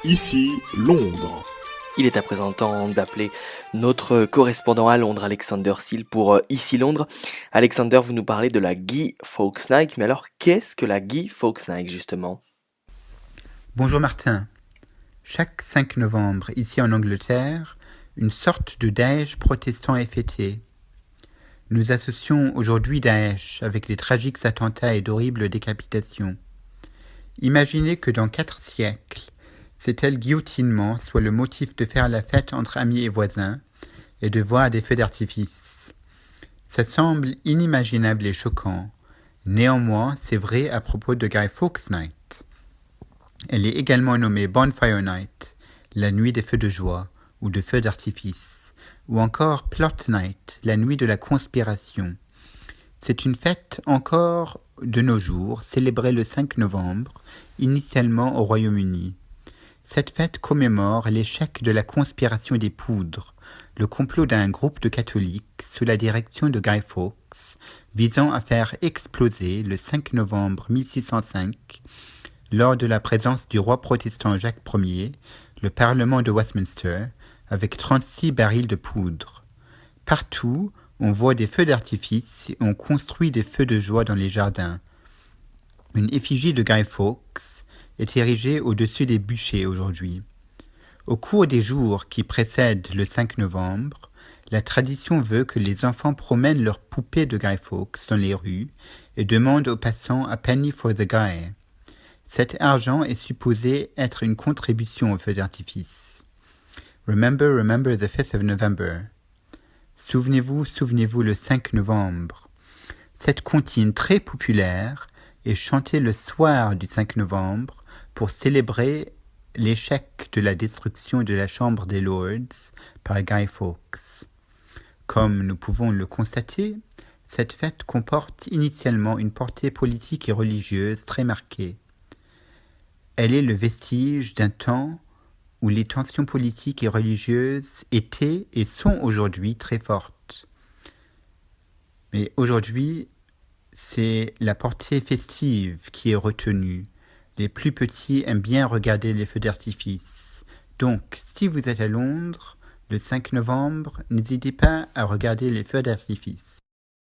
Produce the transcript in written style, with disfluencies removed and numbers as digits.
Ici Londres. Il est à présent temps d'appeler notre correspondant à Londres, Alexander Seal, pour Ici Londres. Alexander, vous nous parlez de la Guy Fawkes Night, mais alors qu'est-ce que la Guy Fawkes Night justement? Bonjour Martin. Chaque 5 novembre, ici en Angleterre, une sorte de Daesh protestant est fêté. Nous associons aujourd'hui Daesh avec les tragiques attentats et d'horribles décapitations. Imaginez que dans 4 siècles, ces tels guillotinements soient le motif de faire la fête entre amis et voisins et de voir des feux d'artifice. Ça semble inimaginable et choquant. Néanmoins, c'est vrai à propos de Guy Fawkes Night. Elle est également nommée Bonfire Night, la nuit des feux de joie ou de feux d'artifice, ou encore Plot Night, la nuit de la conspiration. C'est une fête encore de nos jours, célébrée le 5 novembre, initialement au Royaume-Uni. Cette fête commémore l'échec de la conspiration des poudres, le complot d'un groupe de catholiques sous la direction de Guy Fawkes, visant à faire exploser le 5 novembre 1605, lors de la présence du roi protestant Jacques Ier, le Parlement de Westminster, avec 36 barils de poudre. Partout, on voit des feux d'artifice et on construit des feux de joie dans les jardins. Une effigie de Guy Fawkes est érigée au-dessus des bûchers aujourd'hui. Au cours des jours qui précèdent le 5 novembre, la tradition veut que les enfants promènent leurs poupées de Guy Fawkes dans les rues et demandent aux passants a penny for the guy. Cet argent est supposé être une contribution au feu d'artifice. Remember, remember the 5th of November. Souvenez-vous, souvenez-vous le 5 novembre. Cette comptine très populaire est chantée le soir du 5 novembre pour célébrer l'échec de la destruction de la Chambre des Lords par Guy Fawkes. Comme nous pouvons le constater, cette fête comporte initialement une portée politique et religieuse très marquée. Elle est le vestige d'un temps où les tensions politiques et religieuses étaient et sont aujourd'hui très fortes. Mais aujourd'hui, c'est la portée festive qui est retenue. Les plus petits aiment bien regarder les feux d'artifice. Donc, si vous êtes à Londres, le 5 novembre, n'hésitez pas à regarder les feux d'artifice.